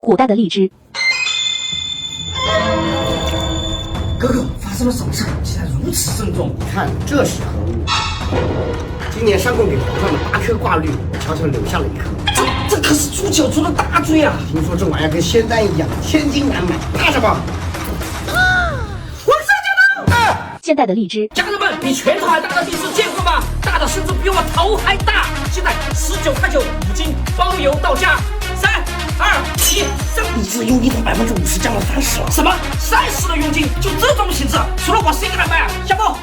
古代的荔枝。哥哥，发生了什么事？竟然如此慎重？你看这是何物？今年上贡给皇上的8颗挂绿，我悄悄留下了1颗。这可是猪脚猪的大椎啊！听说这玩意儿跟仙丹一样，千金难买，拿着吧。皇上驾到！现代的荔枝。家人们，比拳头还大的荔枝见过吗？大的甚至比我头还大！现在19块9，5斤，包邮到家。3、2、1，上！荔枝佣金从50%降到30%了。什么？30的佣金？就这种品质，除了我谁给他卖啊？小莫，